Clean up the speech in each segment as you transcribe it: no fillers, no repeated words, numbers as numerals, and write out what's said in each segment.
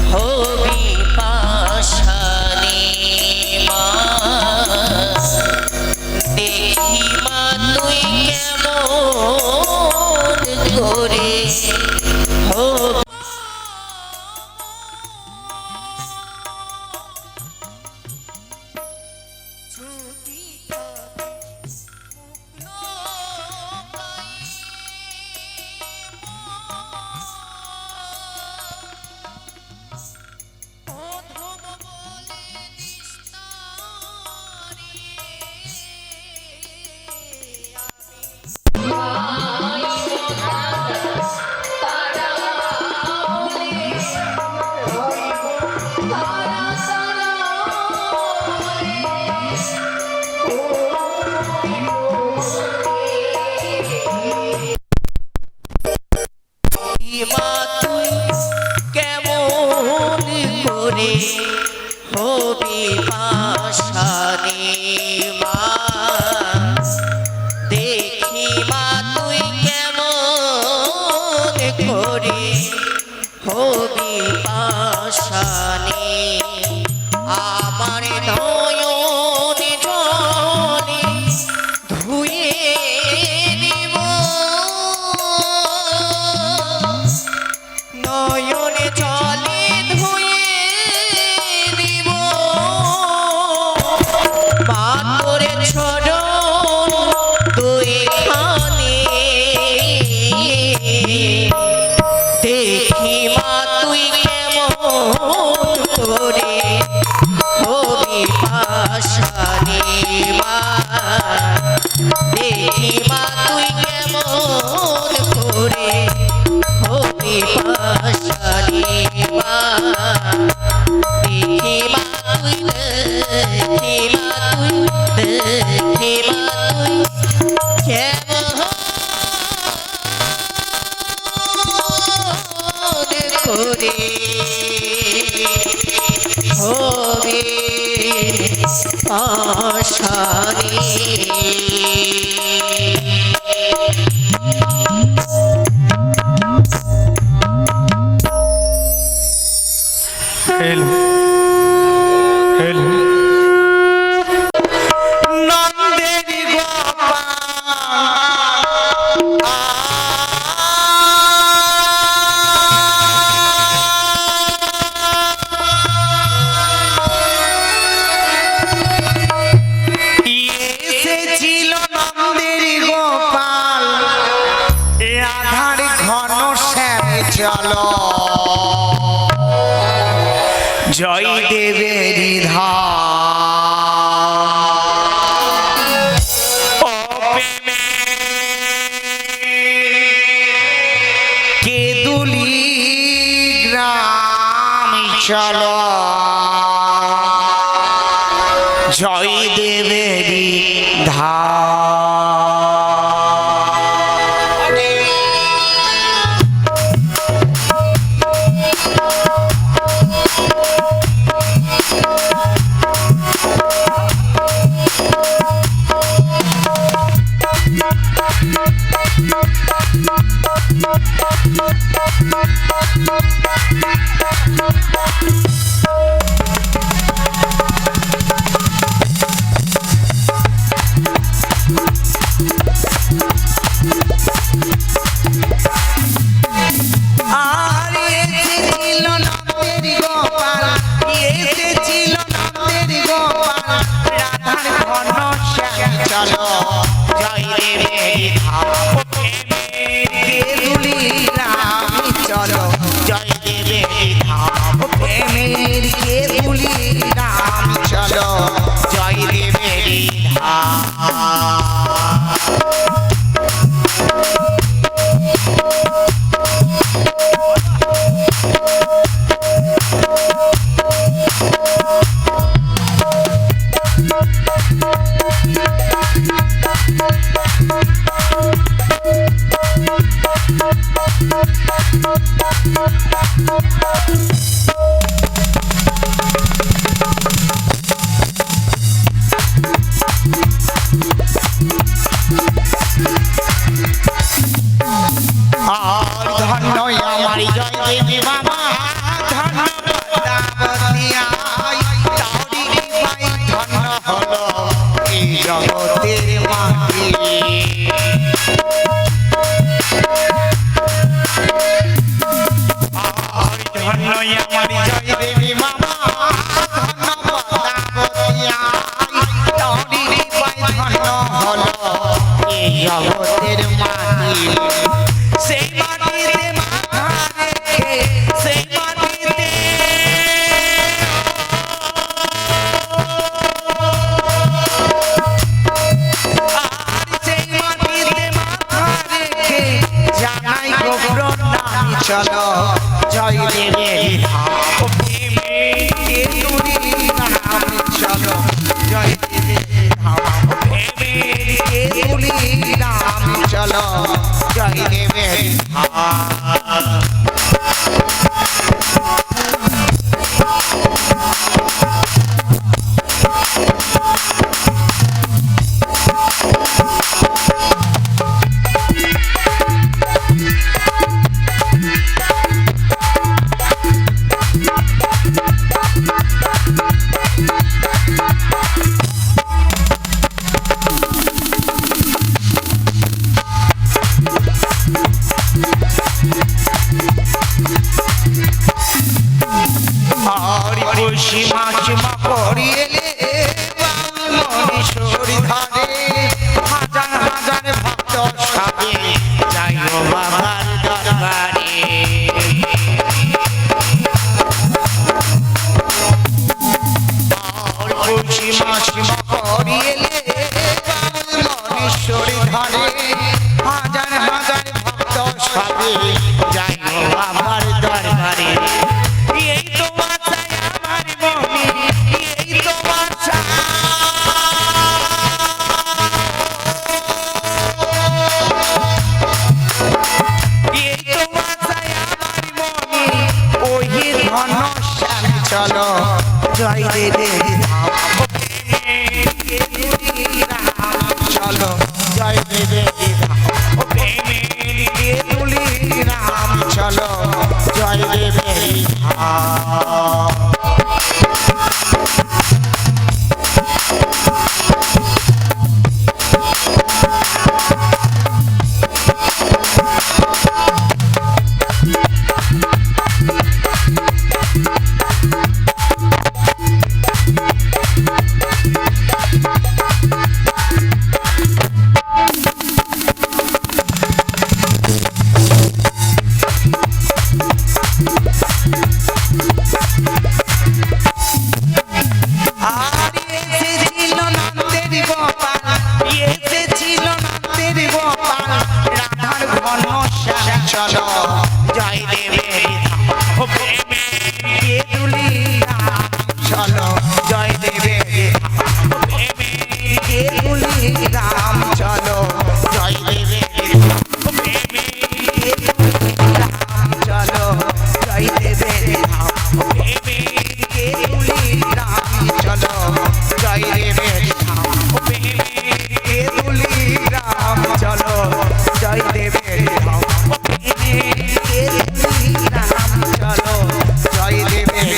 হবি পাশানি মা দেখি মা তুই কেমন করে হবি মা তুই কেমন করে হবি পাশানি মা দেখি মা তুই কেমন করে হবি পাশানি আমার নয়ন জলে ধুয়ে দিব নয়নে জলে ধুয়ে দিব মা তোরে চরণ দুইখানে দেখি মা তুই কেমন করে হবি পাশানি মা দেখি মা তুই কেমন করে হবি পাশানি মা দেখি মা তুই দেখি মা তুই দেখি মা তুই কেমন করে হবি পাশানি हेलो हेलो नंदेरी এসেছিল নন্দেরি গোপাল এ আধার ঘন শ্যাম চলো জয় দেবেরি কেদুলি গ্রাম চলো জয় দেবেরি চলো জয় দেবেরি কেদুলি গ্রাম চলো জয় দেবেরি প্রেমের কেদুলি গ্রাম চলো জয় দেবেরি আর ধন্য আমার আমার জয় দেবী বাবা ধন্য পদ্মাবতী আই তারি ভাই ধন্য হলো এই জগতের মাটি ধন্য আমার জয় দেবী বাবা ধন্য পদ্মাবতী আই তারি ভাই ধন্য হলো এই জগতের মাটি সেই মাটিতে মাথা রেখে সেই মাটিতে আর সেই মাটিতে মাথা রেখে জানাই গোব্র নামি চলো জয় দেবের ধাম প্রেমে কেতুরি নামি চলো জয় দেবের ধাম প্রেমে কেতুরি নামি চলো জয় দেবের ধাম খুশি মাসিমা করিয়েলে মনীশ্বরী ধারে হাজার হাজার ভক্ত সাথে যাই বাবার দরবারে খুশি মাসিমা করিয়েলে মনীশ্বরী ধারে হাজার হাজার ভক্ত সাথে যাই বাবার দরবারে এই তো চলো জয় দেবের ধাম চলো জয় দেবের ধাম চলো জয় দেবের ধাম চলো জয় দেবের ধাম প্রেমে কেতুলি রাম চলো জয় দেবের ধাম প্রেমে কেতুলি রাম চলো জয় দেবের ধাম প্রেমে কেতুলি রাম চলো জয় দেবের ধাম প্রেমে কেতুলি রাম চলো জয় দেবের ধাম প্রেমে কেতুলি রাম চলো জয় দেবের ধাম চলো জয় দেবের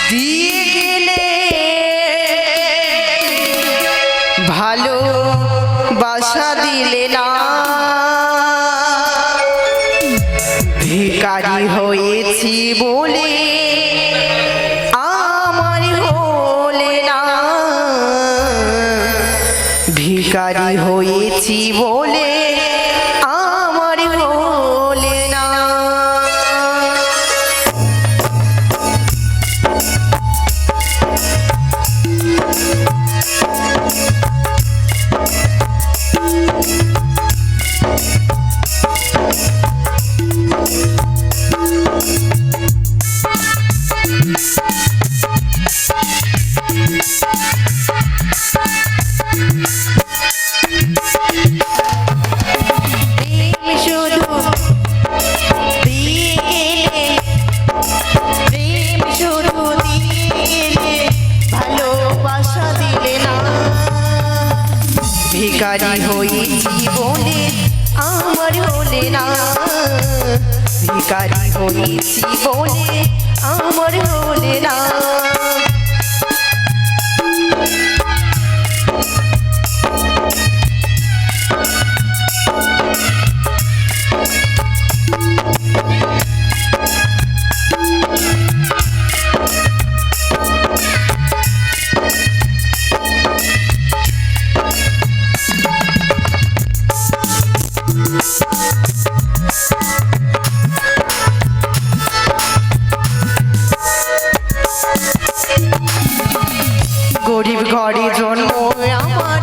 দিয়ে গেলে ভালো বাসা দিলে না ভিখারি হয়েছি বলে আমার হলে না ভিখারি হয়েছি বলে আমার হলে না ভিখারি হয়েছি বলে আমার হলে না, ভিখারি হয়েছি বলে আমার হলে না। গরিব ঘরে জন্ম আমার,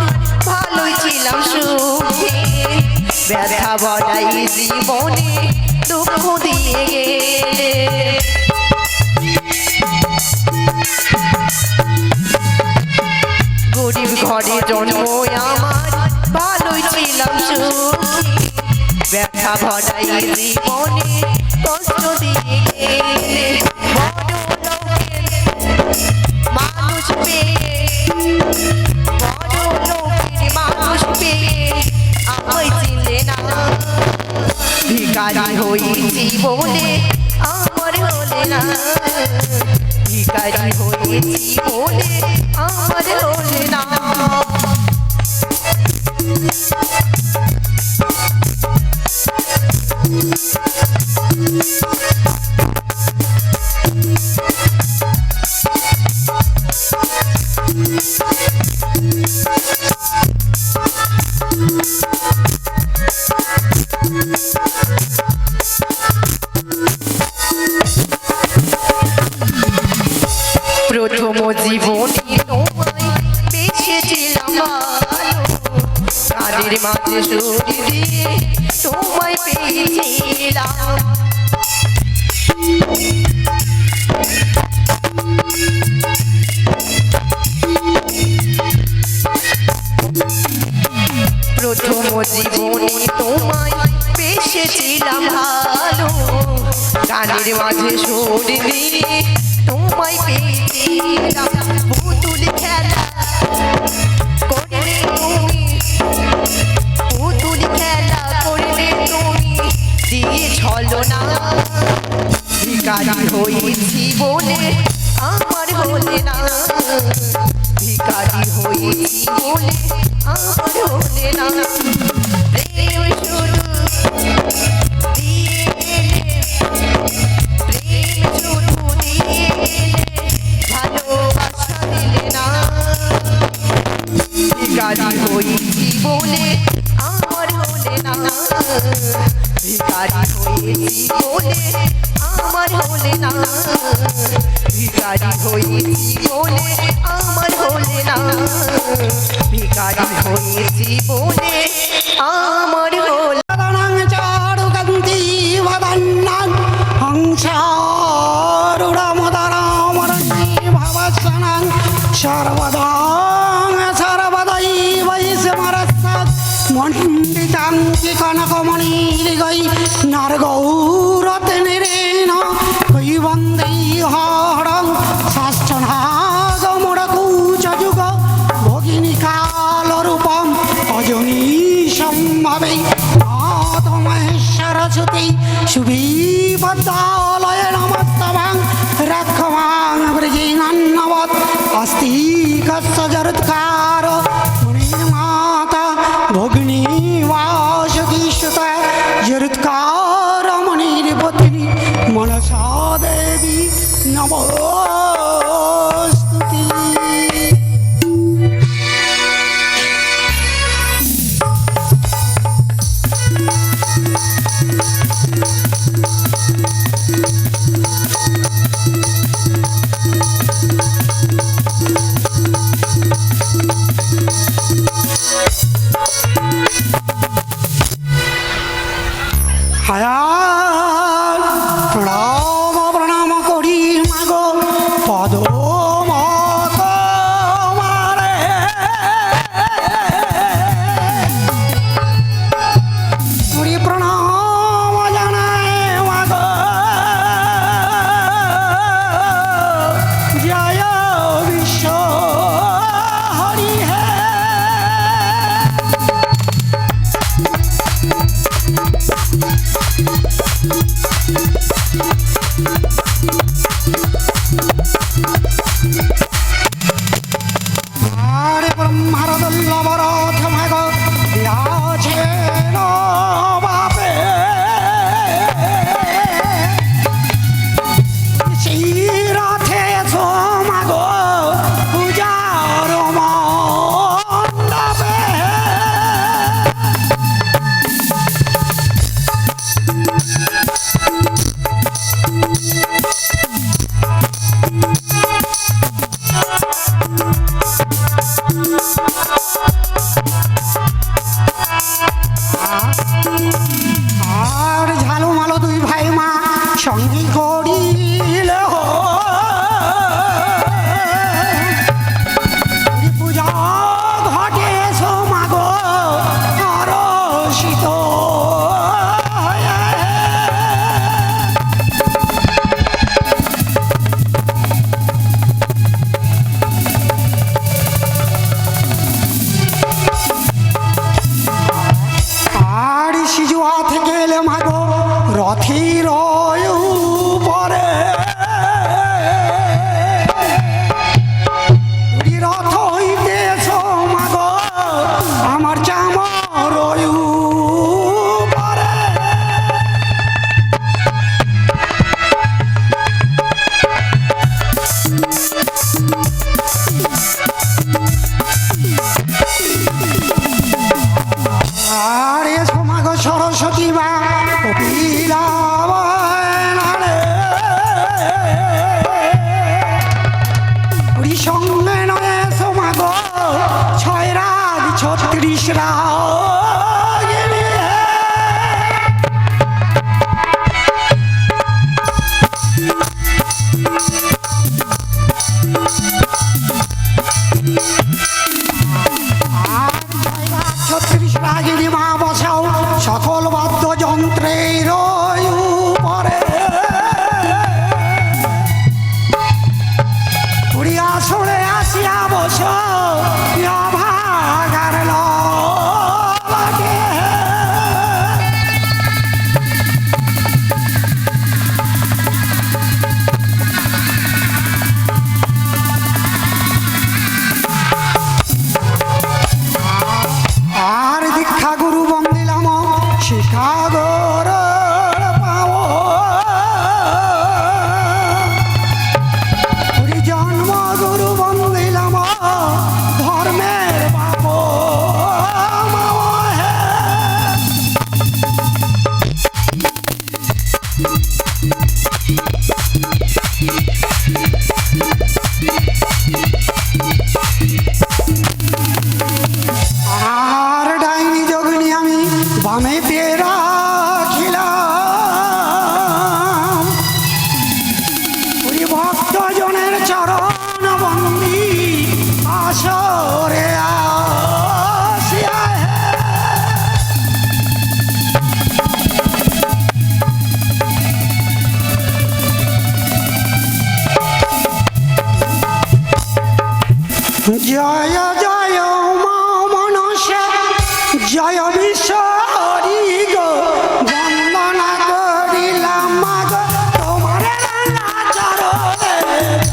ভালোই ছিলাম সুখে, ব্যথা বড়াই জীবনে দুঃখ দিয়ে গেলে। গরিব ঘরে জন্ম আমার, ভালোই ছিলাম সুখে, ব্যথা ভরাই জীবনে কষ্ট দিয়ে গেলে। বড় লোকের মানুষ পেয়ে, বড় লোকের মানুষ পেয়ে আমায় চিনলে না, ভিখারি হয়েছি বলে আমার হলে না, ভিখারি হয়েছি বলে আমার হলে না। প্রথম জীবনে তোমায় বেসেছিলাম ভালো, কাদের মাঝে সুর দিয়ে তোমায় পেয়েছিলাম। প্রথম জীবনে তোমায় বেসেছিলাম ভালো, গানের মাঝে সুর দিয়ে তোমায় পেয়েছিলাম। পুতুল খেলা করলে তুমি, পুতুল খেলা করলে তুমি দিয়ে ছলনা, ভিখারি হয়েছি বলে আমার হলে না, ভিখারি হয়েছি বলে আমার হলে না। প্রেম শুধু দিয়ে গেলে, প্রেম শুধু দিয়ে গেলে, ভালোবাসা দিলে না, ভিখারি হয়েছি বলে আমার হলে না, ভিখারি হয়েছি বলে আমার হলে না, ভিখারি হয়েছি বলে আমার হলে না, ভিখারি হয়েছি বলে আমার হলে। সর্বদা সর্বদাই বৈষ্মরস্যাৎ মণ্ডিতাং কনকমণির্গৈ নারগৌরত্নেরেণ কৈবন্দৈ হরং শাস্ত্রনাগমুড়কুচযুগ ভগিনী কালরূপম অজনীশম ভবে মহেশ্বরচ্যুতি সুবিবদ্ধালয়ে নমস্তবাং রক্ষমাং ব্রজেনান্নবৎ अस्ति कस्य जरुत्कार मुनिर्माता भगिनी वासुकीश्वता जरुत्कार मुनिर्पत्नी मनसा देवी नमोस्तुते। হায়াল প্রণাম প্রণাম করি মাগো পদ মত মারে করি প্রণাম জানায় মাগো জয় বিশ্ব হরি হে সঙ্গী করিলে পূজা ঘটে সমাগ আর শীত আর সিজুয়া থেকে এলে মাগো রথির পরে রথ হইতেছ মাগো আমার চামর পরে আর এসো মাগো সরস্বতী বা কপিলা সঙ্গে নয় সমাগ 6 রাত 36 রাত আর 36 রাগিনী মা বসাও সকল বাদ্যযন্ত্রের উপরে আসরে আসিয়া বস ভাগার লাগে আর দীক্ষা গুরু বন্দিলাম শিক্ষা গর পাও জন্ম গুরু বন্দিলাম ধর্মের বাপ আর ডাইনি যোগিনী আমি বামে পেরা খিলাম ভক্ত জনের চরণ বন্দি আসরে আসিয়া জয় জয় মা মনসা জয় বিশ্বরি গো বন্দনা করিলাম মাগ তোমার চরণে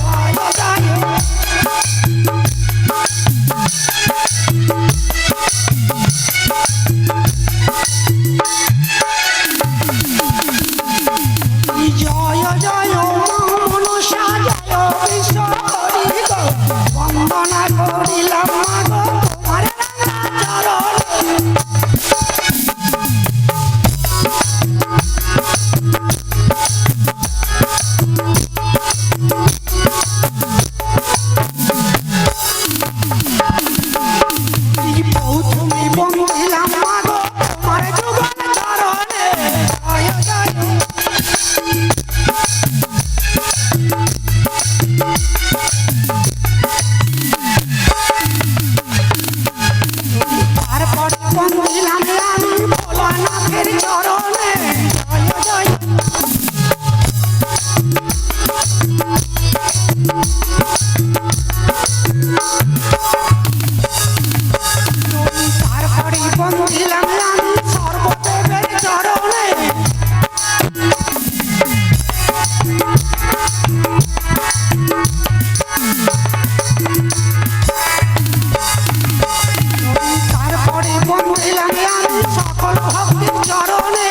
জয় জয় জয় জয় মা মনসা জয় বিশ্বরি গো বন্দনা করিলাম মাগ তোমার চরণে তুমি বন্দিলাম মাগ তোমার যুগল চরণে জয় জয় তারপর বন্দিলাম আমি ভোলানাথের চরণে জয় জয় তারপরে বন্দিলাম আমি সর্বদেবের চরণে তারপরে বন্দিলাম আমি সকল ভক্তির চরণে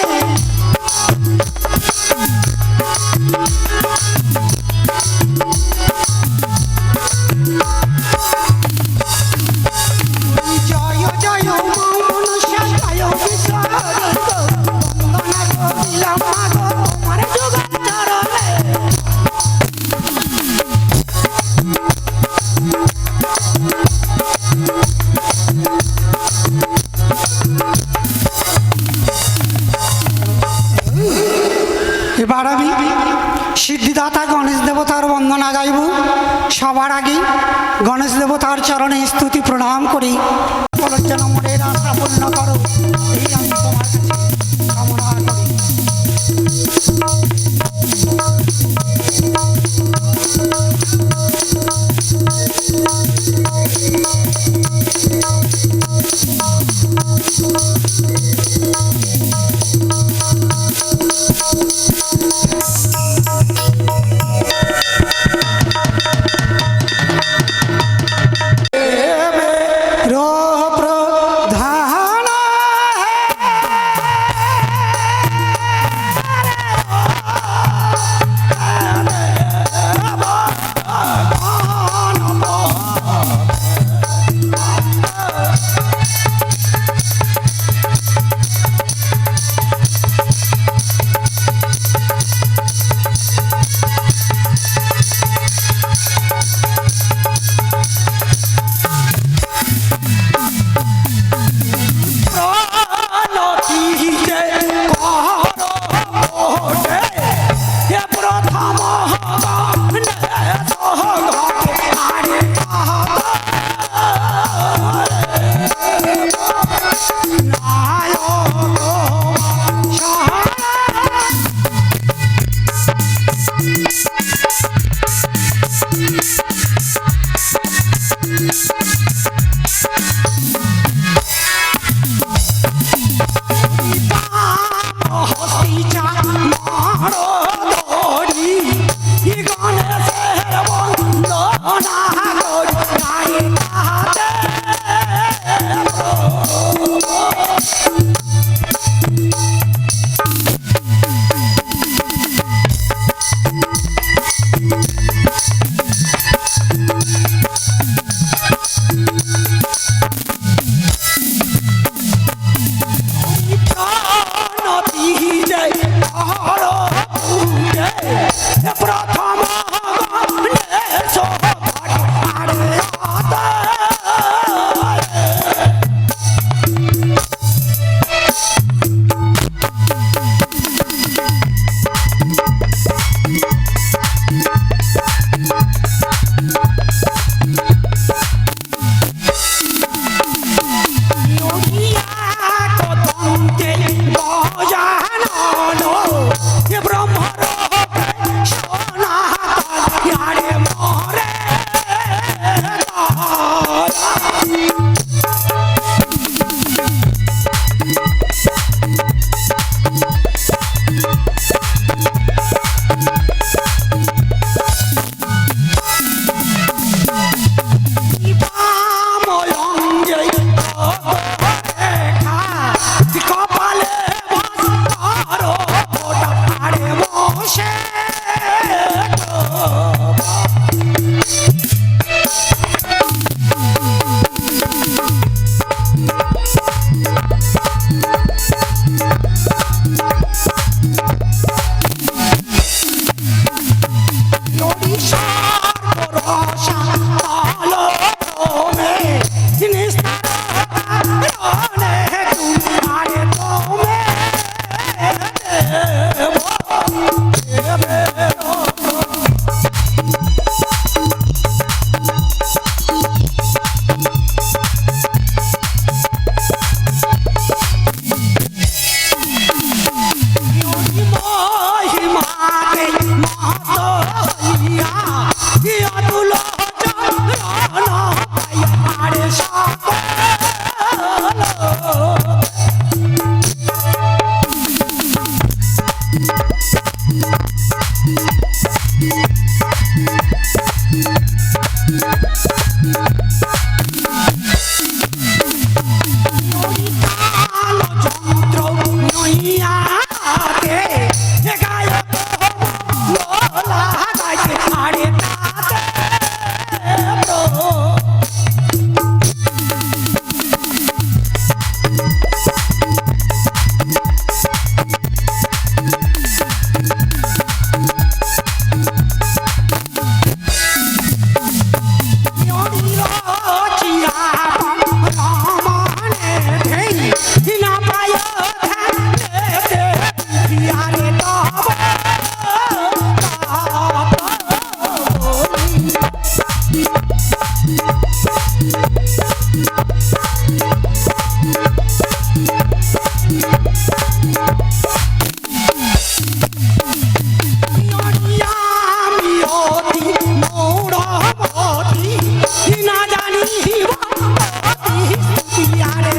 জয় জয় মা মনসা জয় বিশ্বরি গো বন্দনা করিলাম মাগ তোমার যুগল চরণে এবার আমি সিদ্ধিদাতা গণেশ দেবতার বন্দনা গাইব। সবার আগে গণেশ দেবতার চরণে স্তুতি প্রণাম করি। বলো যেন মনের আশা পূর্ণ করো, এই আমি তোমার কাছে কামনা করি। আমি অতি মৌরবতী না জানি আরে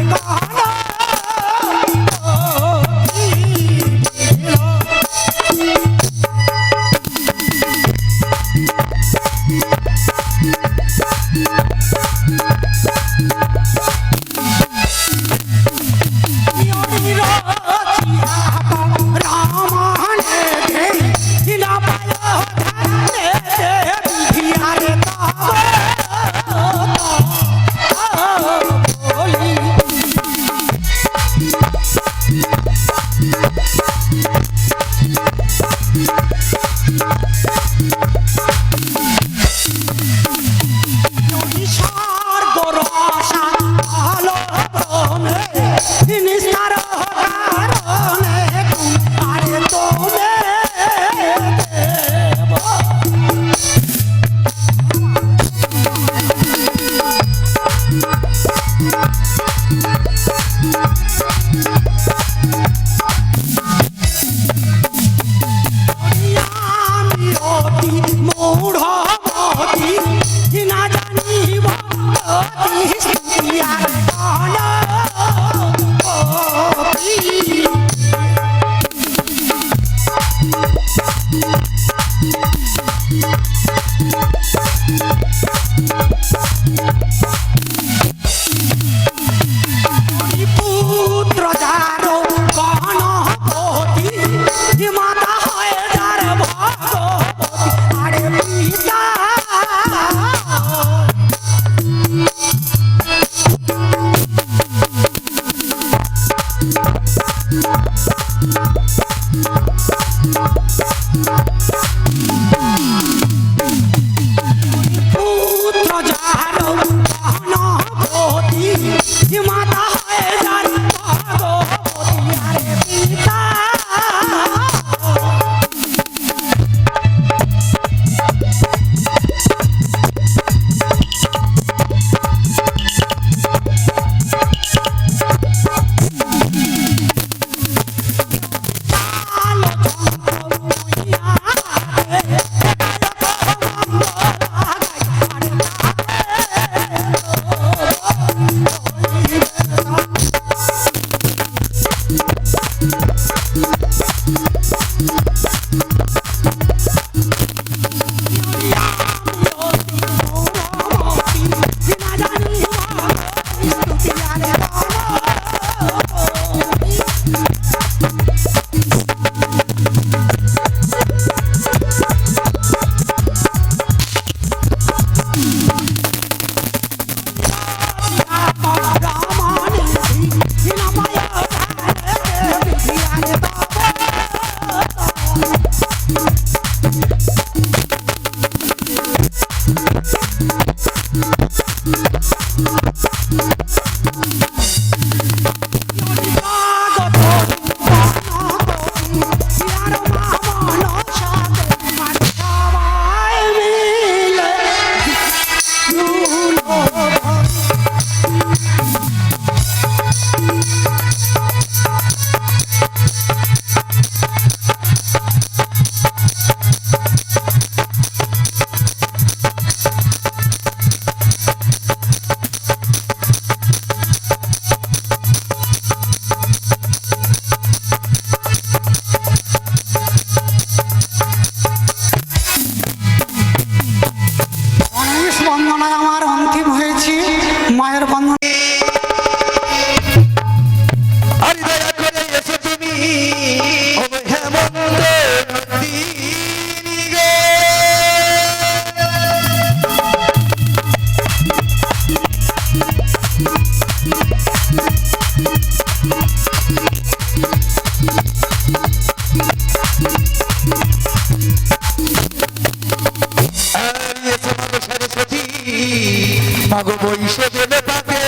গণ মাগো বইসে দেবে তাকে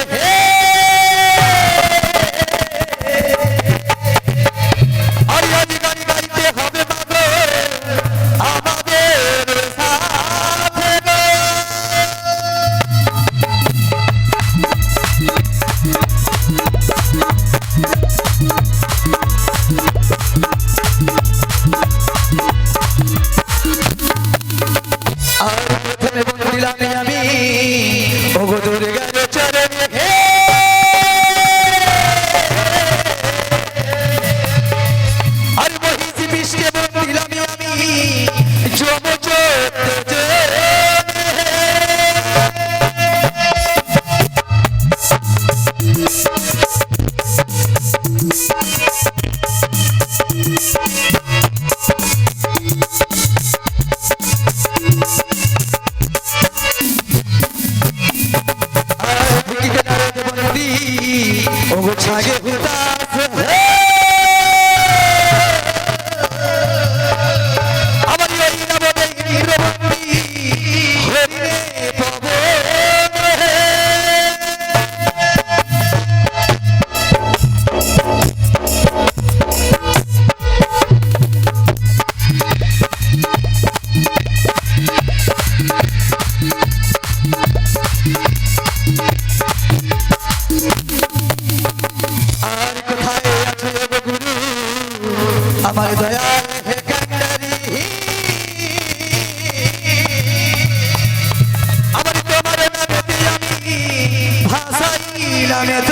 গাড়ি গাইতে হবে মাগো আমাদের সাথে গো। আমার দয়াল হে কান্ডারি আমার তোমার নামেতে আমি ভাসাইলাম এত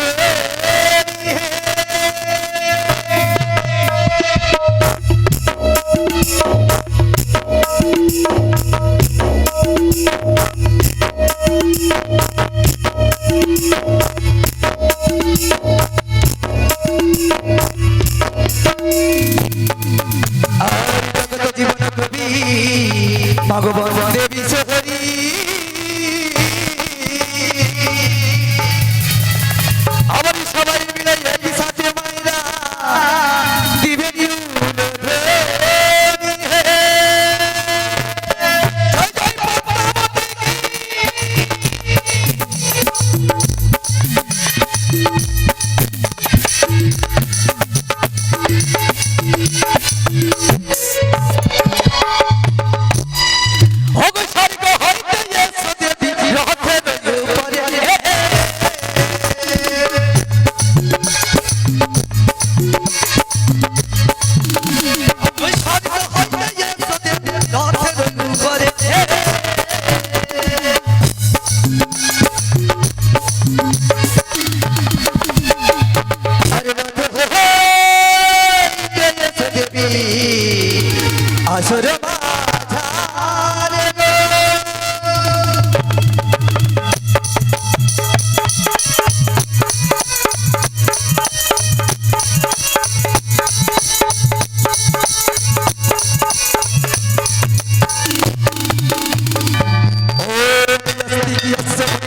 জীবন কবি ভগবান দেবী সহরি আমার সবাই মিলে একই সাথে মাইরা দিবে আসরে বাজারে গো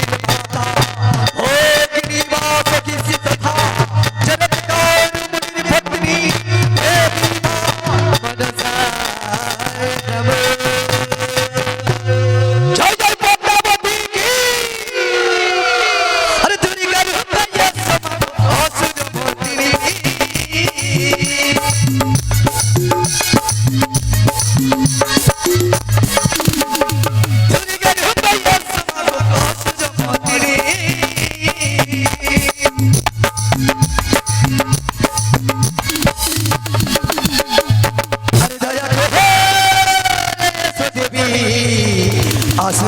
আসরে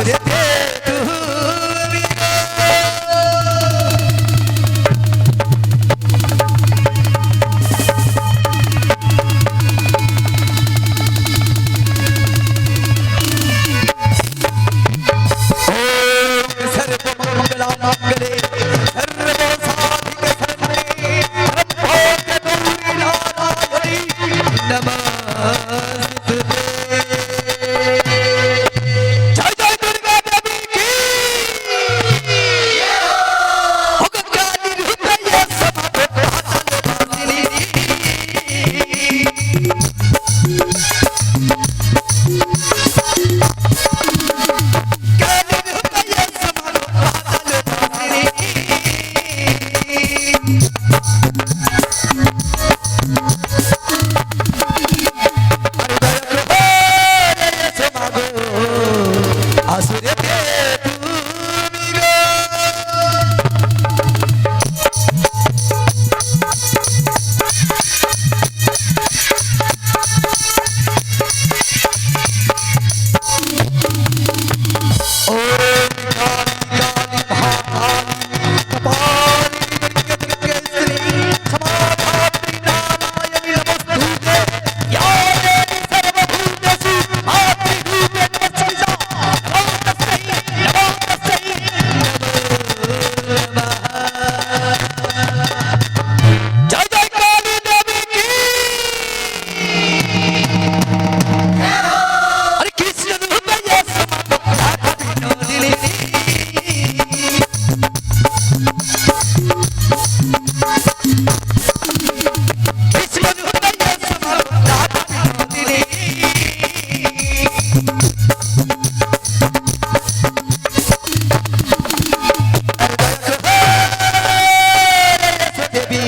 তুমি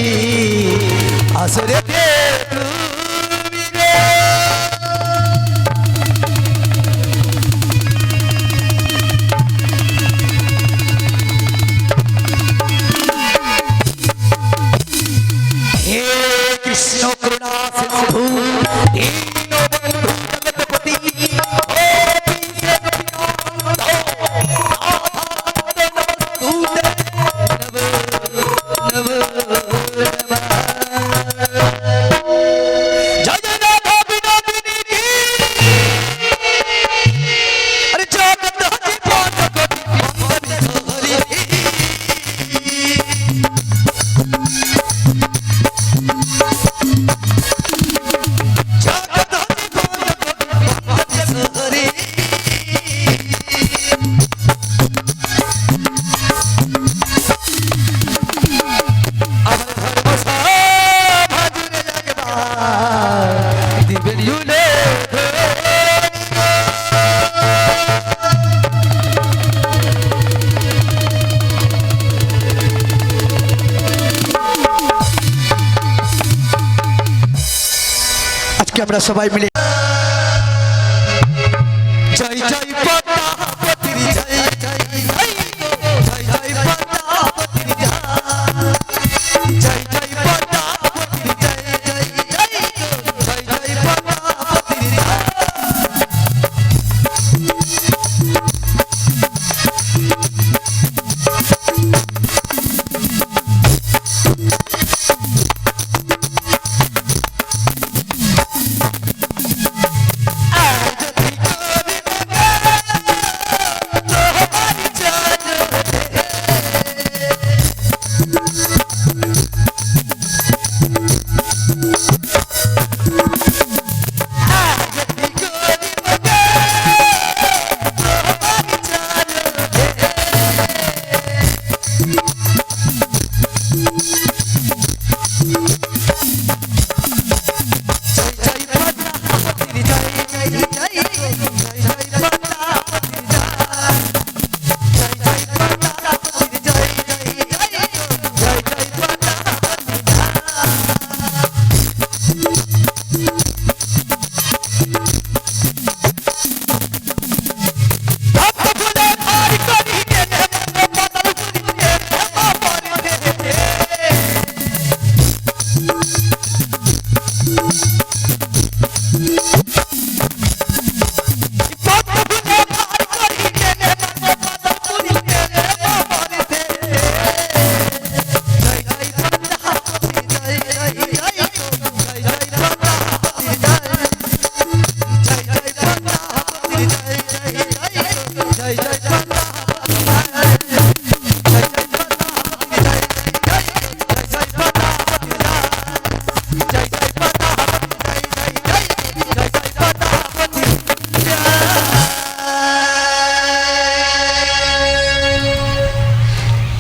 আসরে তুমি রে হে কৃষ্ণ করুণা সিন্ধু দীনবন্ধু জগৎপতি, ও বিশেষ বিনোদ, আধার নমস্তুতে, নমো নমো নমঃ। জয় জয় রাধা বিনোদিনী কি, আরে জগৎ জীবন জগৎ হরি। আজকে আমরা সবাই মিলে জয় জয় পদ্মাবতীর জয় জয় জয়, জয় জয় পদ্মাবতীর জয়, জয় জয় পদ্মাবতীর জয় জয় জয়, জয় জয় পদ্মাবতীর জয়।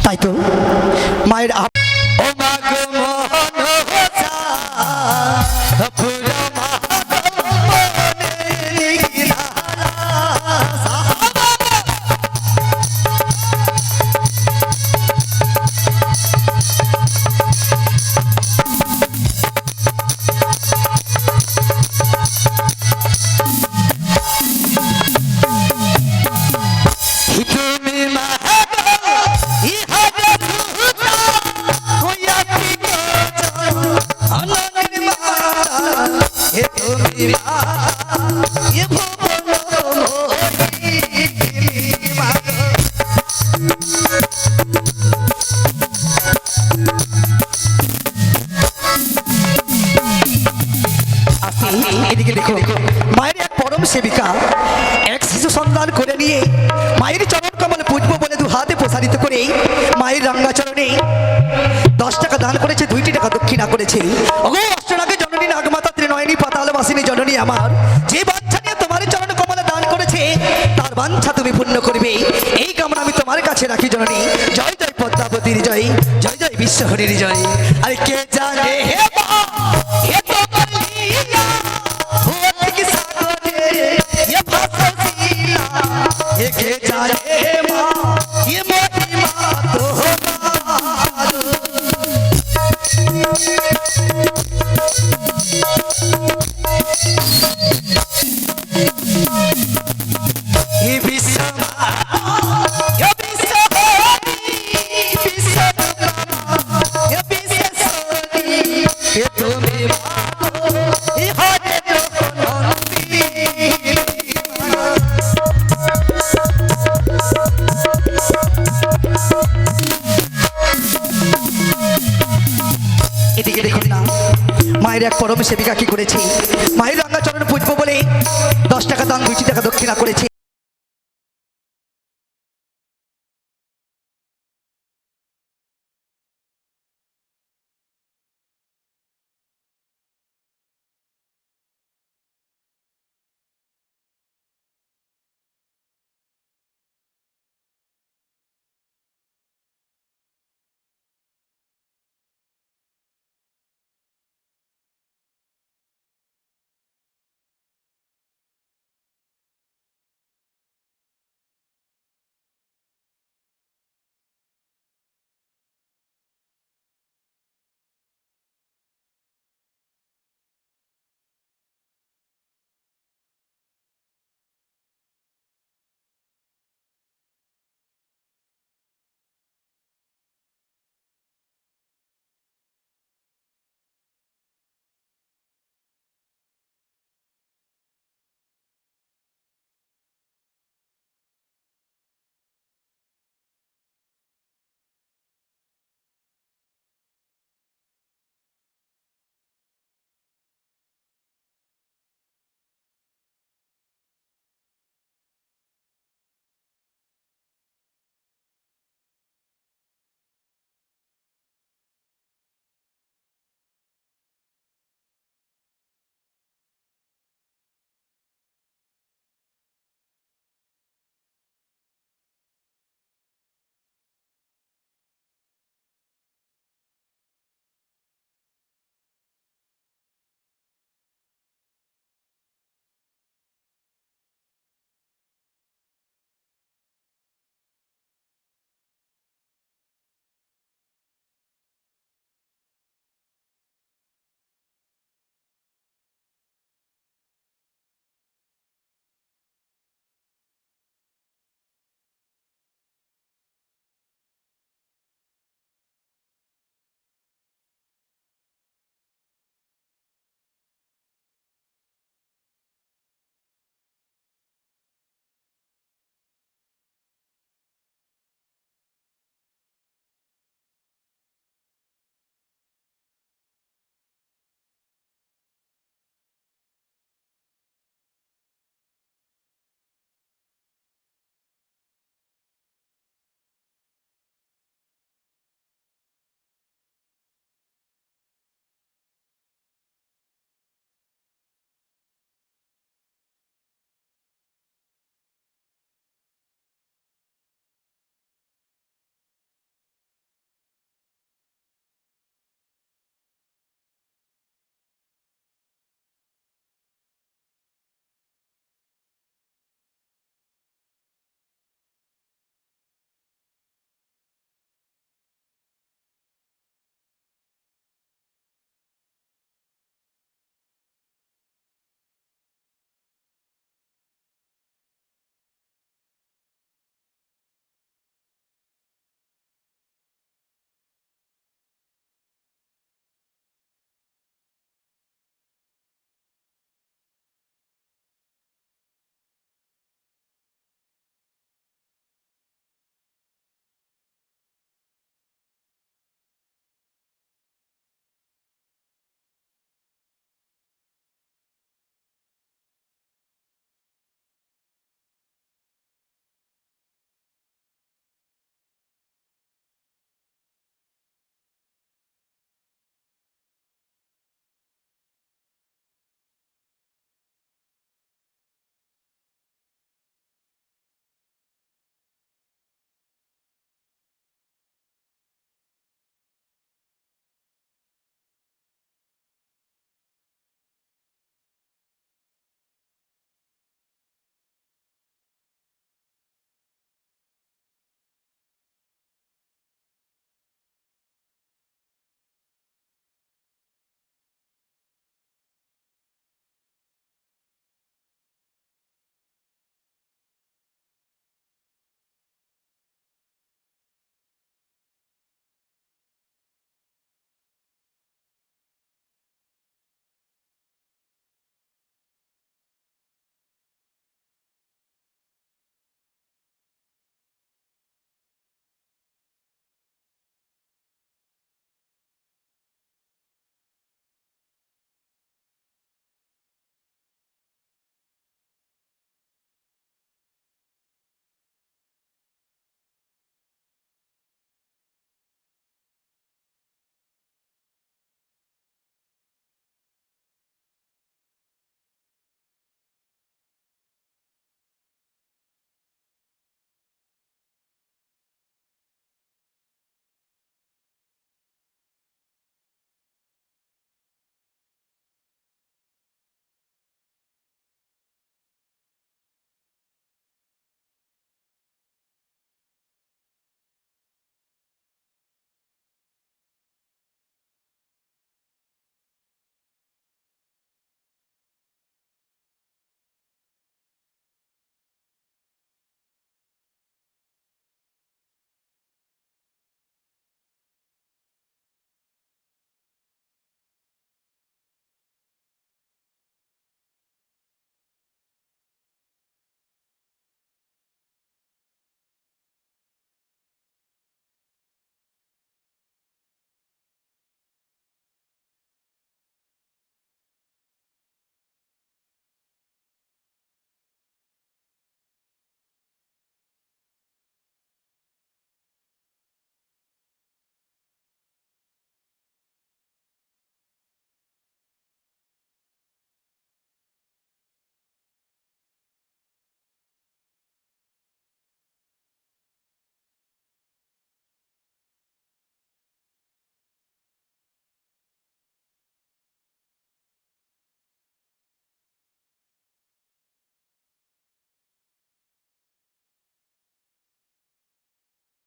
তাই তো মায়ের ও মা গো মোহন হোসা পুরো তুমি মা এদিকে দেখো, মায়ের এক পরম সেবিকা এক শিশু সন্তান করে নিয়ে মায়ের চরণ কমলে পুজবো বলে দু হাতে প্রসারিত করে মায়ের রাঙ্গা চরণে 10 টাকা দান করেছে, 2টি টাকা দক্ষিণা করেছে। ওগো অষ্টনাগে জননী নাগমাতা ত্রিনয়নী পাতালবাসিনী জননী আমার, যে বাঞ্ছা নিয়ে তোমার চরণ কমলে দান করেছে তার বাঞ্ছা তুমি পূর্ণ করবে, এই কামনা আমি তোমার কাছে রাখি জননী। জয় জয় পদ্মাবতীর জয়, জয় জয় বিশ্বহরির জয়। আরে কে জানে হে মা হে তোমার লীলা, ও ঠিক সাগরে এ ভাসিলা, এ কে জানে হে মা এ মহিমা তোমার। হে বিশ্ব পরম সেবিকা কি করেছে, মায়ের রাঙ্গাচরণ পুজবো বলে 10 টাকা দান 20 টাকা দক্ষিণা করেছে।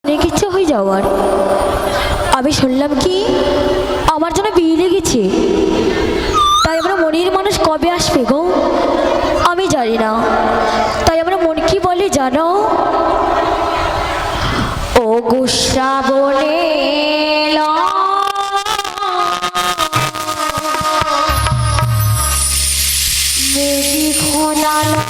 অনেক ইচ্ছে হয়ে যাওয়ার। আমি শুনলাম কি আমার জন্য বিয়ে লেগেছে, তাই আমরা মনের মানুষ কবে আসবে গো আমি জানি না। তাই আমরা মন কি বলে জানো, ও গো শ্রাবণে মেঘি ঘনালো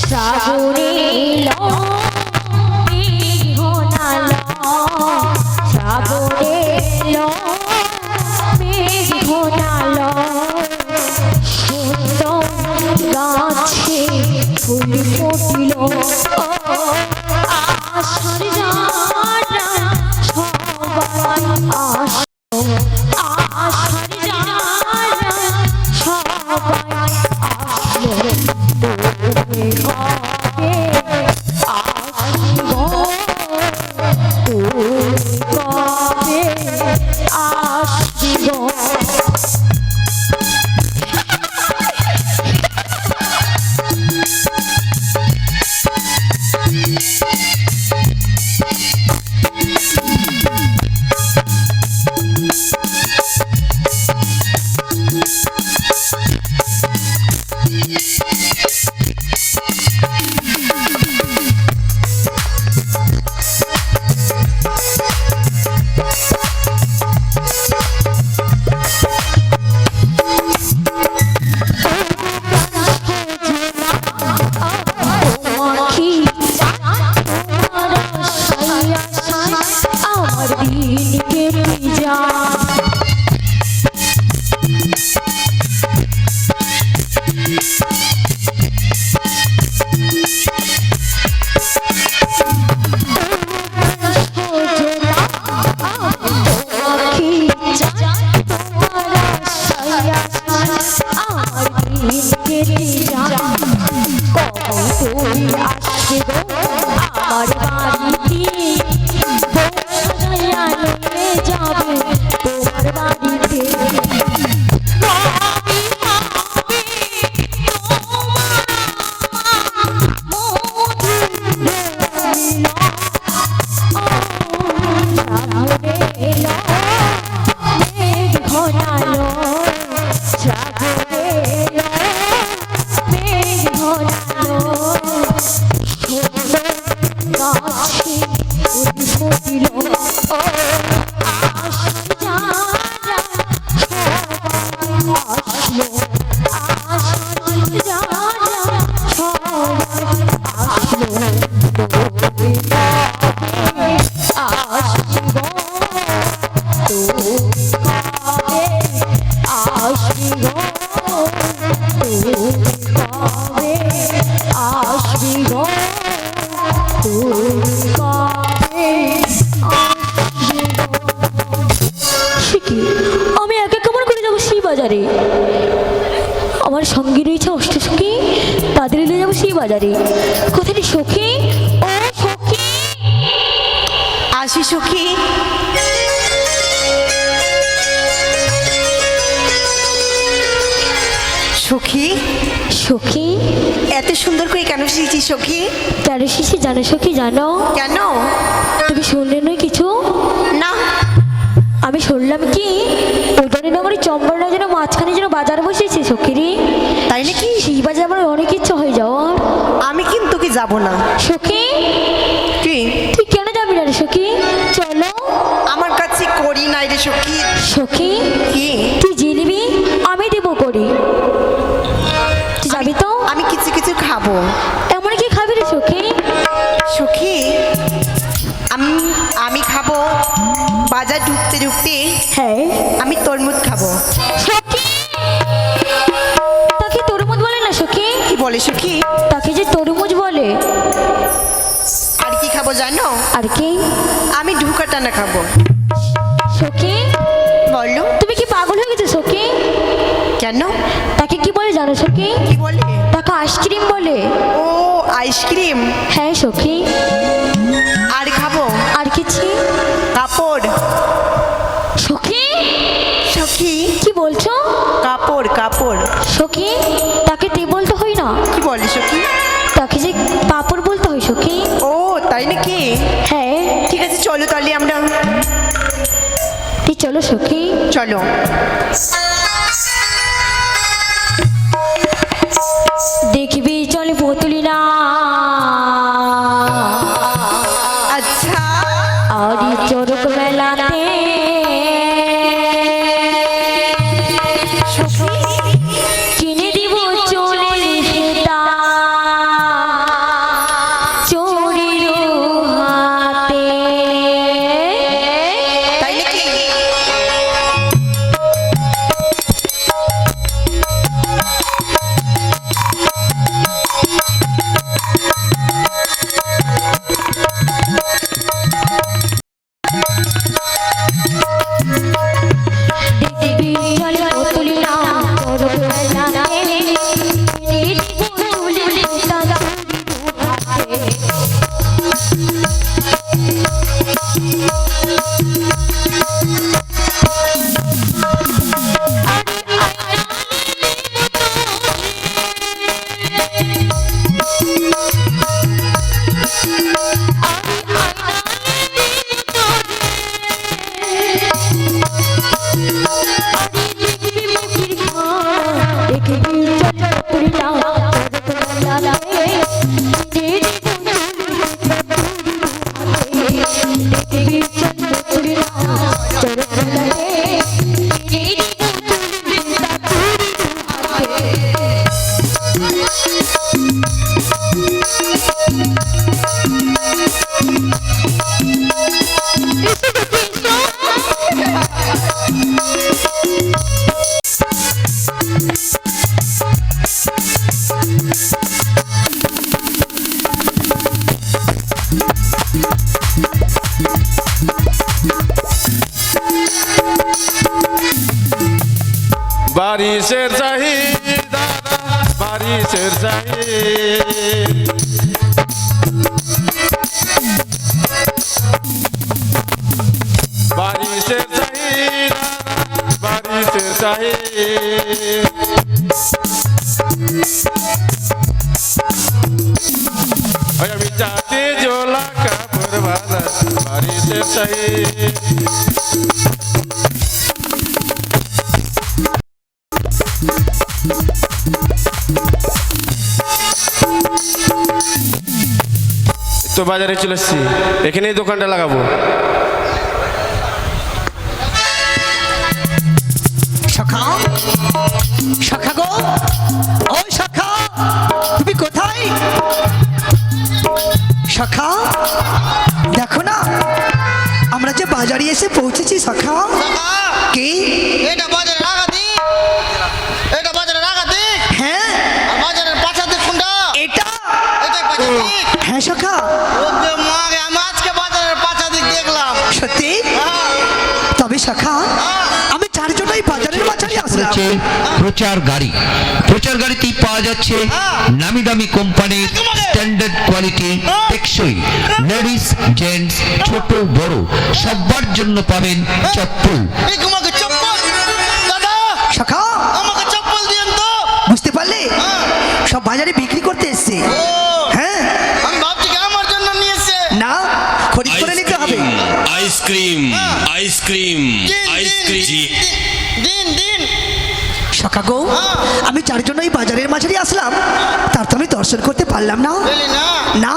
শ্রাবণে লো মেঘ ঘনালো, শ্রাবণে লো মেঘ ঘনালো, সুন্দর গাছে ফুল ফুটিল, আশার জানা সবাই আসলো, আশার জানা সবাই আসলো, তুমি কবে আসবো, তুমি কবে আসবো। আমার দিন কেটে যায়, আমার বাড়িতে যাবে তোমার বাড়িতে, আমি একা কেমন করে যাবো সেই বাজারে, আমার সঙ্গে রয়েছে অষ্টসখী, বাজারে। কোথায় সখী? ও সখী, আসি সখী। সখী, সখী এত সুন্দর করে কেন শিখছি সখী? কেন শিশি জানো সখী? জানো কেন? তুমি শুনলে নয় কিছু? না। আমি শুনলাম কি উদয়নগরী চম্বলরা যেন মাঝখানে যেন বাজার বসেছে সখীরি। তাই নাকি? সেই বাজারে আমার অনেক ইচ্ছা হয়ে যাওয়ার। আমি কিন্তু কি যাব না। সখী, কি? তুই কেন যাবি না রে সখী? চলো। আমার কাছে করি নাই রে সখী। সখী, কি? তুই জিলিবি আমি দেবো করি, তুই যাবি তো? আমি কিছু কিছু খাবো। এমন কি খাবি রে সখী? সখী, আমি খাবো বাজার ঢুকতে ঢুকতে। হ্যাঁ, আমি তরমুজ খাবো। সখী, তাকে তরমুজ বলে না সখী? কি বলে সখী? তাকে যে তরমুজ বলে। আর কি খাবো জানো? আর কি? আমি ঢুকা টানা খাবো। সখী, বলো। তুমি কি পাগল হয়ে গেছো সখী? কেন? তাকে কি বলে জানো সখী? কি বলে? তাকে আইসক্রিম বলে। ও আইসক্রিম। হ্যাঁ সখী। আর খাবো আর কিছু? কাপড়। সখী, সখী, কি বলছো? কাপড় কাপড়। সখী, তাকে তে বলতে হয় না, কি বলে সখী? তাকে যে পাপড় বলতে হয় সখী। ও তাই নাকি? হ্যাঁ, ঠিক আছে চলো তাহলে আমরা। তুই চলো সখী। চলো। দেখবি চলে পুতুলি না আচ্ছা। আর চরক মেলাতে কিনে দিব চলে সেটা চোরের হাতে। তাই নাকি? দেখবি চলে পুতুলি না চরক মেলাতে কিনে দিব চলে সেটা চোরের হাতে। बारिशेर चाहिए दादा बारिशेर चाहिए बारिशेर चाहिए दादा बारिशेर चाहिए আমি চাতে জোলা কাপড় वाला बारिशेर चाहिए তো বাজারে চলে এসেছি, এখানেই দোকানটা লাগাবো। সখা, সখা গো, ও সখা, তুমি কোথায়? সখা, দেখো না আমরা যে বাজারে এসে পৌঁছেছি। সখা, কি এটা বাজারে রাখাতি, এটা বাজারে রাখাতি। হ্যাঁ, আর বাজারের পাছাতে কোনটা? এটা। এটাই পাছাতি। হ্যাঁ সখা, ওরে মাগে, আমি আজকে বাজারের পাছাতে দেখলাম। সত্যি? হ্যাঁ, তবে সখা, আমি চারজনই বাজারের মাঝারি আসি করেছে প্রচার গাড়ি। প্রচার গাড়িতেই পাওয়া যাচ্ছে নামি দামি কোম্পানির স্ট্যান্ডার্ড কোয়ালিটি টেকসই লেডিস জেন্টস ছোট বড় সবার জন্য পাবেন চপ্পল। এই তোমাকে চপ্পল দাদা, সখা আমাকে চপ্পল দিয়েন তো। বুঝতে পারলে সব বাজারে বিক্রি করতে এসছে। ও, হ্যাঁ আমি ভাবছি কি আমার জন্য নিয়েছে। না, খরিদ করে নিতে হবে। আইসক্রিম আইসক্রিম দিন, আইসক্রিম দিন, দিন দিন। সখা গো, আমি যার জন্য এই বাজারের মাঝারি আসলাম তার তো আমি দর্শন করতে পারলাম না। পেলি না? না।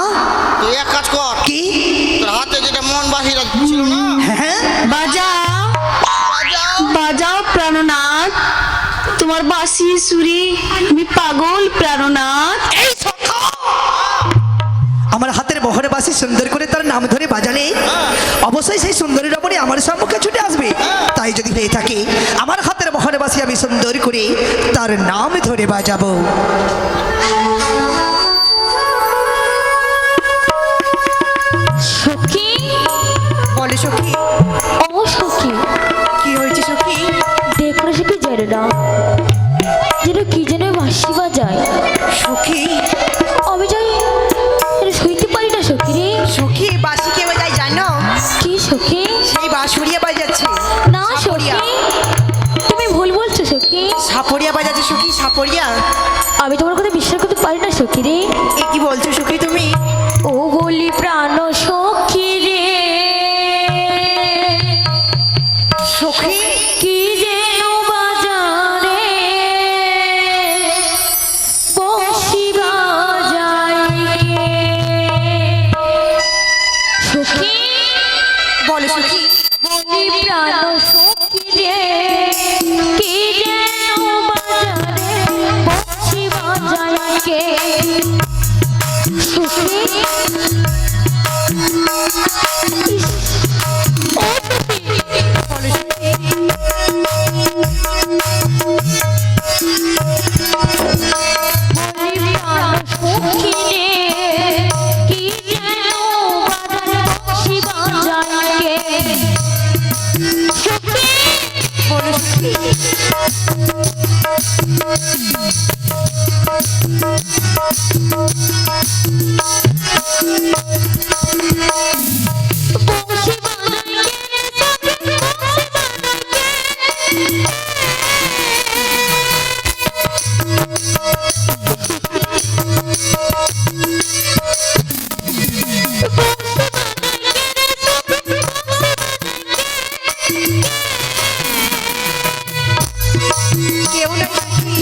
তুই এক কাজ কর, কি? তোর হাতে যেটা মন বাহিরা ছিল না, হ্যাঁ বাজাও বাজাও। বাজাও প্রাণনাথ, তোমার বাঁশি সুরে আমি পাগল প্রাণনাথ। এই সখা, আমার হাতের বহরে বাসি সুন্দর করে তার নাম ধরে বাজালে অবশ্যই সেই সুন্দরীর ওপরে আমার সম্মুখে ছুটে আসবে। তাই যদি হয়ে থাকে আমার হাতের বহরে বাসি আমি সুন্দর করে তার নাম ধরে বাজাবো। সখী, বলে সখী, ও সখী, কি হয়েছে সখী? দেখো না সখী, জানো না যেন কি যেন বাঁশি বাজায়। সখী, আমি যাই শুইতে পারি না সখী রে। সখী বাঁশি কে বাজায় জানো? কি সখী? সেই বাঁশুড়িয়া বাজাচ্ছে। না সখী, তুমি ভুল বলছো সখী। সাপড়িয়া বাজাচ্ছে সখী, সাপড়িয়া। আমি তোমার কথা বিশ্বাস করতে পারি না সখী রে। এ কি বলছো সখী তুমি? ও বলি প্রাণ সখী রে, সখী, কি যেন বাজারে বংশী বাজায় কে। সখী, বলে সখী, বলি প্রাণ সখী রে, কি যেন বাজারে বংশী বাজায় কে। সখী, কেউ না সখী।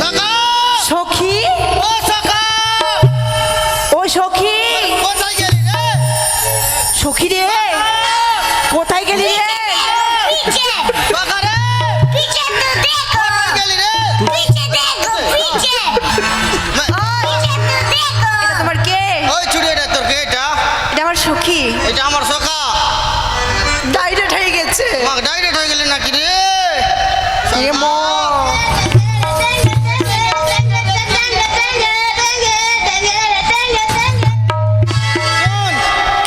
সখা, সখী, ও সখা, ও সখী, কোথায় গেলি রে? সখী রে, কোথায় গেলি রে? সখা রে, কোথায় গেলি রে? এটা তোমার কে? ওই চুড়ি, এটা তোর কে? এটা এটা আমার সখী। এটা আমার সখা। ডাইরেক্ট হয়ে গেছে। আমাকে ডাইরেক্ট হয়ে গেলি নাকি রে? এ মা,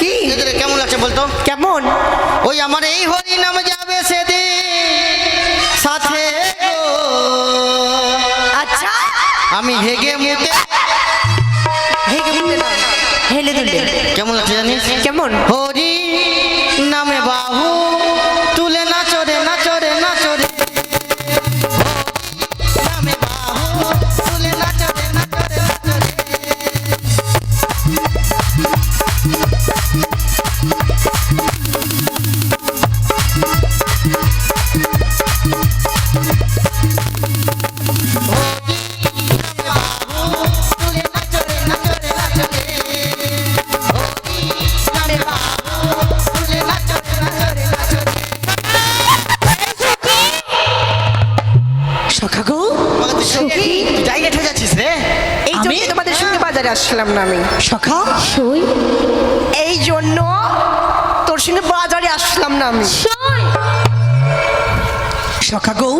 কি এদের কেমন লাগছে বলতো? কেমন? ওই আমার এই হরি নাম যাবে সেদিন সাথে গো। আচ্ছা, আমি হেগে মুতে। হেগে মুতে না, হেলে দুলে। কেমন লাগছে জানিস? কেমন? হরি নামে বাহু তুলে নাচো রে, নাচো রে, নাচো রে। নামে বাহু তুলে নাচো রে, নাচো রে, নাচো রে। আসলাম না আমি সখা সই এই জন্য তোর সঙ্গে বাজারে আসলাম না আমি সই সখা গো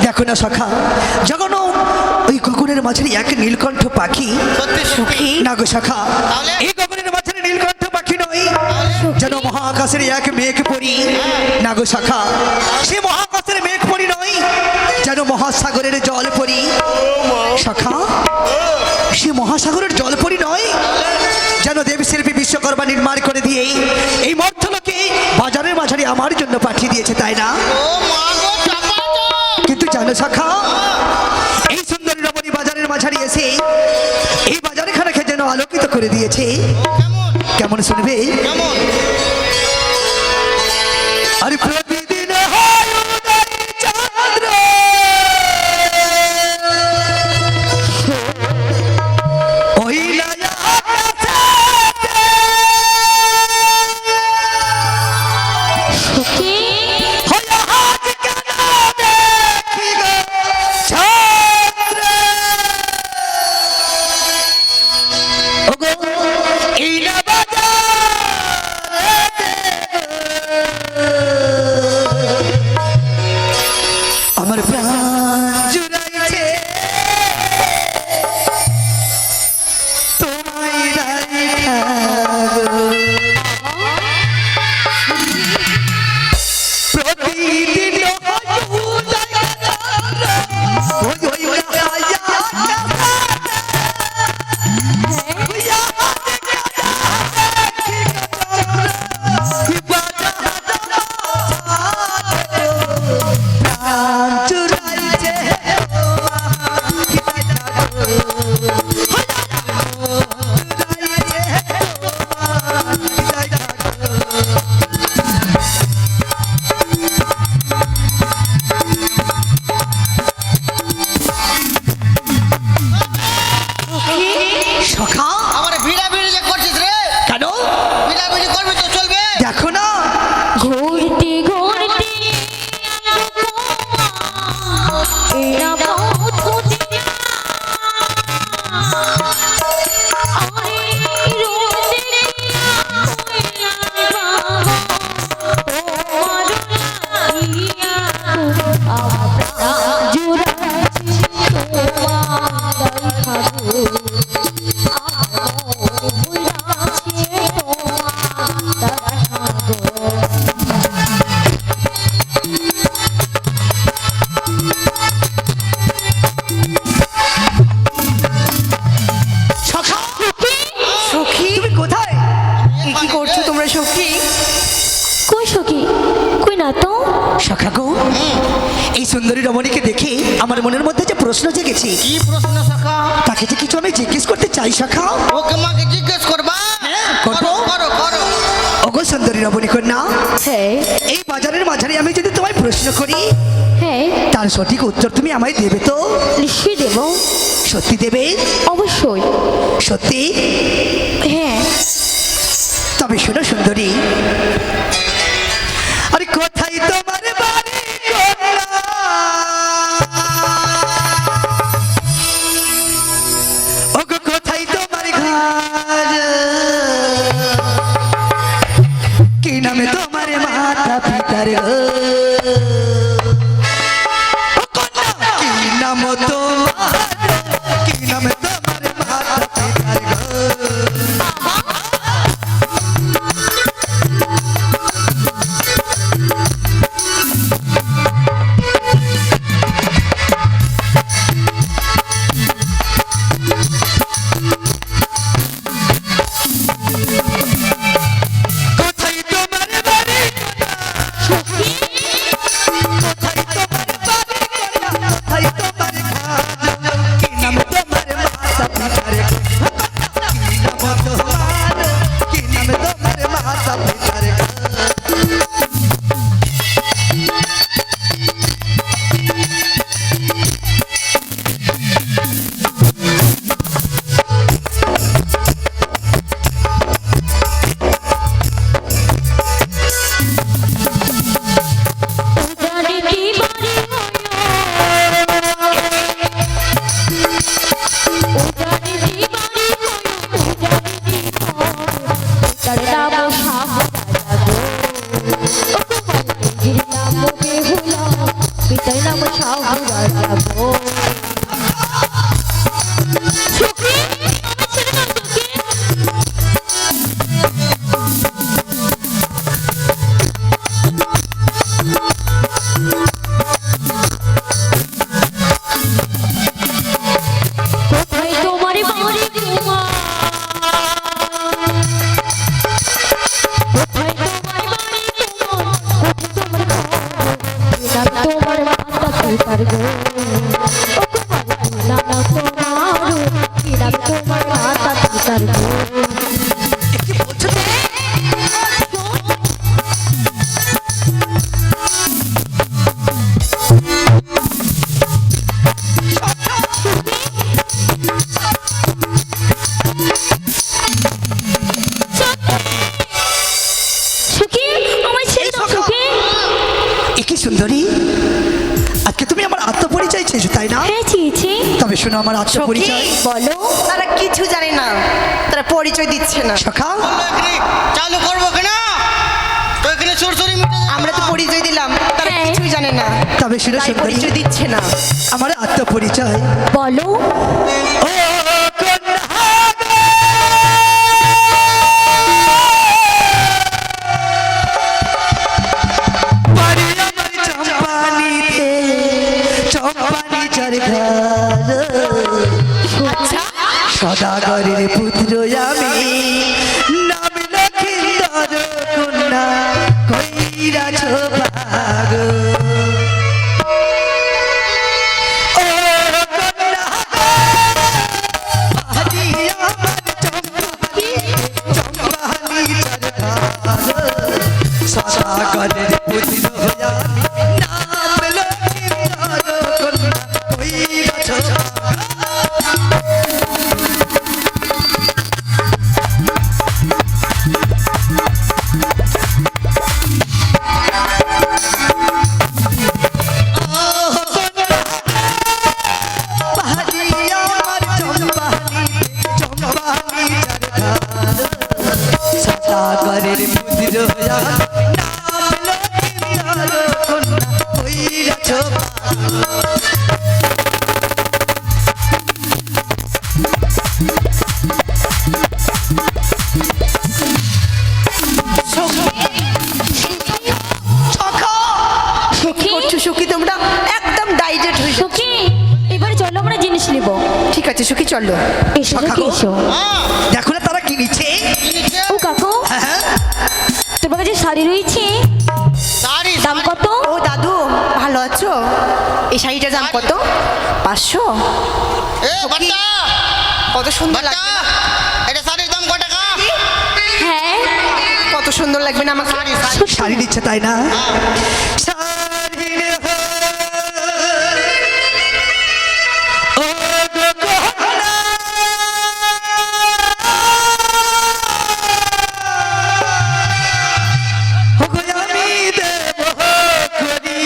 দেখো না সখা যখন ওই গগনের মাঝে এক নীলকণ্ঠ পাখি সত্যি সুখী না গো সখা এই গগনের মাঝে নীলকণ্ঠ পাখি নয় যেন মহাকাশের এক মেঘ পরি না গো সখা সে মহাকাশের মেঘ পরি নয় যেন মহাসাগরের জল পরি সখা সে মহাসাগরের জল পরি নয় যেন দেবশিল্পী বিশ্বকর্মা নির্মাণ করে দিয়ে এই মর্থলোকে বাজারের মাঝারি আমার জন্য পাঠিয়ে দিয়েছে তাই না কিন্তু জানো সখা এই সুন্দর রমণী বাজারের মাঝারি এসে এই বাজারখানাকে যেন আলোকিত করে দিয়েছে কেমন শুনবে আরে প্রতিদিন হয় উদয় চন্দ্র ওই লায়া সখী হয়া হাত কেন দেখি গো চন্দ্র ওগো এই না আমার প্রাণ জুড়াইছে তোমায় রাইখা গো। প্রতিদিন হয় উদয় চন্দ্র, ওই ওই ওই হায়া হইয়া হাত প্রাণ চুরাইছে সখা আমার ভিড়া ভিড়ি যে করছিস রে কেন ভিড়া ভিড়ি করবি তো চলবে দেখো না ঘুরতে ঘুরতে এরা বহুত খুঁজে সখা সুখী তুমি কোথায় কি কি করছো তোমরা সুখী কই সখী কই না তো সখা গো এই সুন্দরী রমণীকে দেখে আমার মনের মধ্যে যে প্রশ্ন জেগেছে কি প্রশ্ন সখা তাকে যে কিছু আমি জিজ্ঞেস করতে চাই সখা ওকে মাকে জিজ্ঞেস করবা করবো। করো করো ওগো সুন্দরী রমণী কন্যা হ্যাঁ এই বাজারের মাঝারে আমি যদি তোমায় প্রশ্ন করি হ্যাঁ তার সঠিক উত্তর তুমি আমায় দেবে তো নিশ্চয়ই দেব সত্যি দেবে অবশ্যই সত্যি হ্যাঁ তবে শোনো সুন্দরী আরে কোথায় তোমার বাড়ি কন্যা? ওগো কোথায় তোমার ঘর কি নামে তোমার মাতা পিতার গো? ও কন্যা, কি নাম তোমার কি নামে তোমার মাতা পিতার গো? কোথায় তোমার বাড়ি? পিতার গো ও কুমার তুলা না তোমার দিলাম তোমার মাতা পিতার গো কি বলছো তুমি? সুখী আমার ছেলে তো সুখী এ কি সুন্দরী, আজকে তুমি আমার আত্মপরিচয় চেয়েছো তাই না? হ্যাঁ চেয়েছি তবে শোনো আমার আত্মপরিচয়। বলো তারা কিছু জানে না, তারা পরিচয় দিচ্ছে না। সখা এখানে চালু করবো কেন? তো এখানে সুরসুরি মিটে যাবে। আমরা তো পরিচয় দিলাম, তারা হ্যাঁ। কিছুই জানে না, তবে শোনো তাই সুন্দরী, পরিচয় দিচ্ছে না। আমার আত্মপরিচয়। বলো ও কন্যা গো, বাড়ি আমার চম্পানিতে, চম্পানিচার ঘর। সদাগরের পুত্র আমি, নাম লক্ষিন্দর কন্যা, কইরাছ ভাগ। ও কন্যা গো, বাড়ি আমার চম্পানি, চম্পানিচার ঘর। সদাগরের পুত্র আমি, নাম লক্ষিন্দর কন্যা, কইরাছ ভাগ। সাগরের পুত্র নাম লক্ষিন্দর কন্যা, কইরাছ ভাগ। সুখী করছো সুখী, তোমরা একদম ডাইজেট হয়ে যাচ্ছ। সুখী এবারে চলো আমরা জিনিস নিব ঠিক আছে সুখী, চলো। এসো সখা সুখী গো। এসো দেখো না তারা কি নিচ্ছে। ও কাকু হ্যাঁ, তোমার কাছে শাড়ি রয়েছে শাড়ি দাম কত ও দাদু, ভালো আছো? এই শাড়িটার দাম কত? 500? এ বাচ্চা, কত সুন্দর বাচ্চা, লাগবে না? এটা শাড়ির দাম কত টাকা? হ্যাঁ কত সুন্দর লাগবে না আমার শাড়ি? শাড়ি দিচ্ছে তাই না? শাড়ি রে হো, ও গো কন্যা, ও গো আমি দেব করি,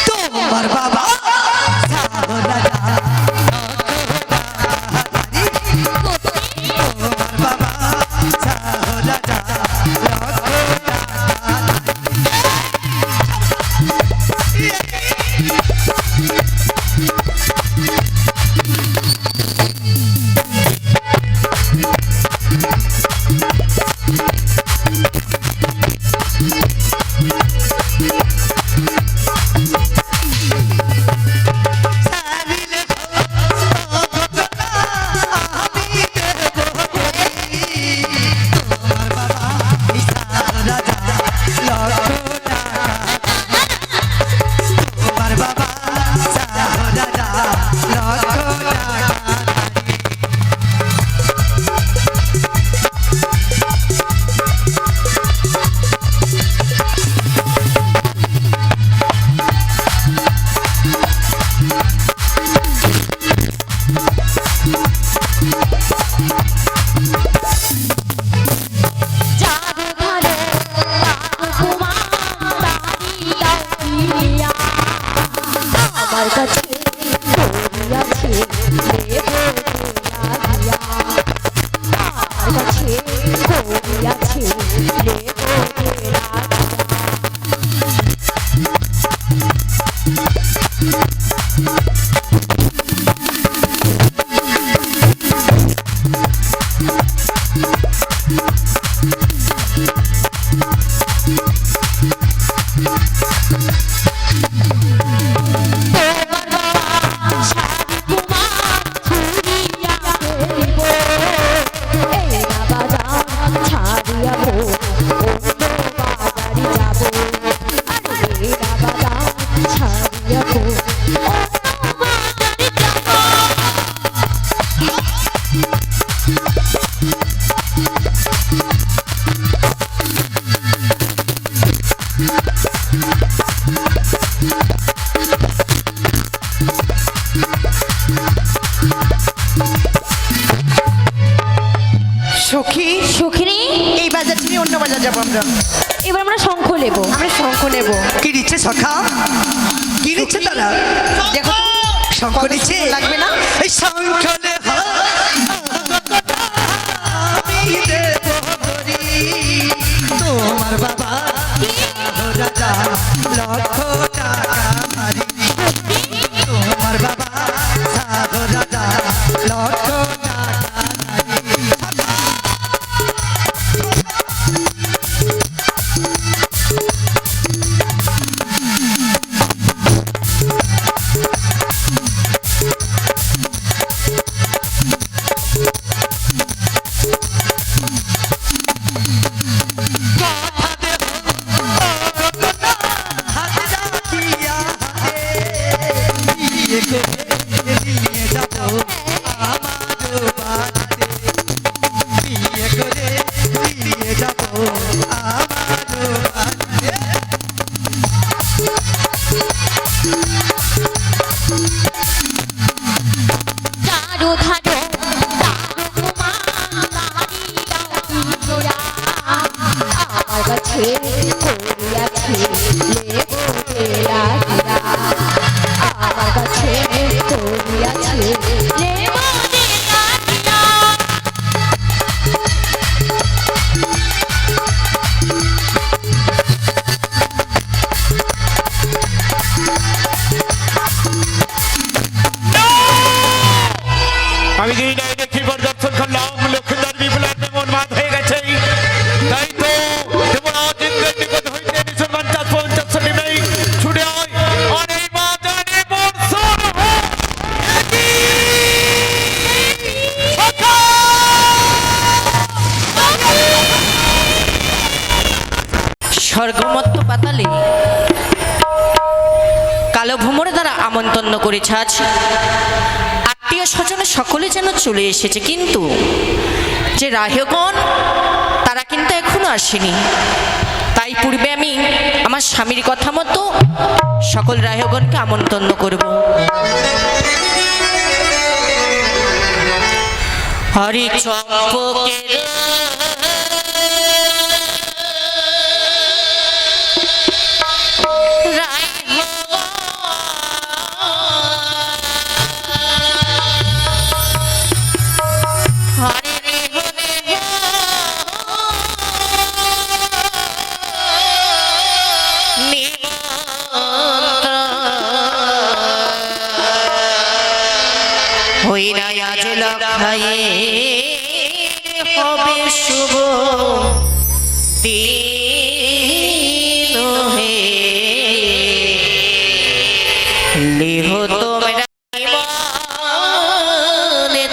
তোমার বাবা সাহো রাজা, তোমার বাবা সাহো রাজা, অন্য বাজার যাবো আমরা। এবার আমরা শঙ্খ নেব। আমরা শঙ্খ নেব। কি নিচ্ছে সখা? কি নিচ্ছে তারা? দেখো শঙ্খ নিচ্ছে? লাগবে না? এই শঙ্খ নে আমি দেব হরি, তোমার বাবা রাজা লক্ষ টাকা হারি, তোমার বাবা রাজা লক্ষ টাকা হারি। আমার কাছে করিয়াছে লেবু তেরা গিরা, আমার কাছে করিয়াছে লেবু তেরা গিরা। আমি যেই নাই দেখি পরিদর্শন করলাম লক্ষ্মীদার বিপুলের মন মাত হয়ে গেছে। তাই তো দেবরাজ ইন্দ্রের নিকট হইতে নিছর 50-50 নেই ছুটে আয় আর এই বাজারে বর্ষণ হোক। স্বর্গমত্ত পাতালে কালো ভ্রমর দ্বারা আমন্ত্রণ করেছে আজ। আত্মীয় স্বজন সকলে যেন চলে এসেছে, কিন্তু যে রাহ্যগণ তারা কিন্তু এখনো আসেনি। তাই পূর্বে আমি আমার স্বামীর কথা মতো সকল রাহ্যগণকে আমন্ত্রণ করব। হরি চম্পকের হবে শুভ দিন হে লিহ তোমরা মনে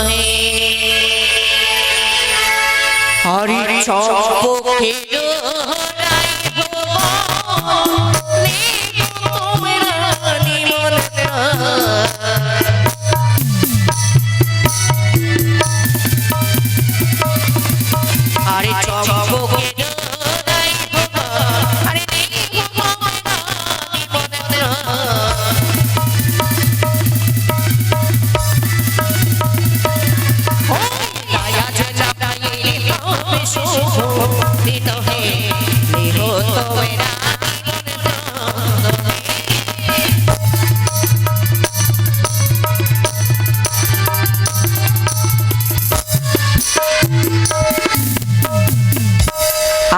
হে হরি চম্পকের আরে চম্পকের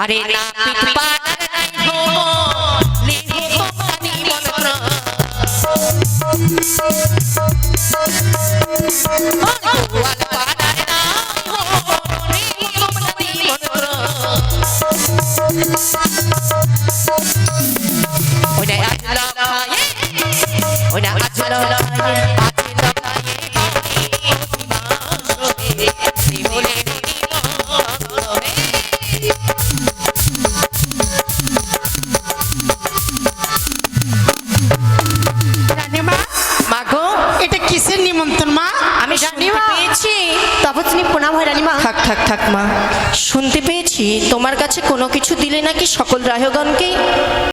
আরে না পিত পানার নাই হো লিহি পানি মন্ত্র ওয়াল পানার নাই হো লিহি পানি মন্ত্র ওনা আল্লাহ খায়ে ওনা আল্লাহ খায়ে থাক মা, শুনতে পেয়েছি তোমার কাছে কোনো কিছু দিলে নাকি সকল রাহ্যগণকে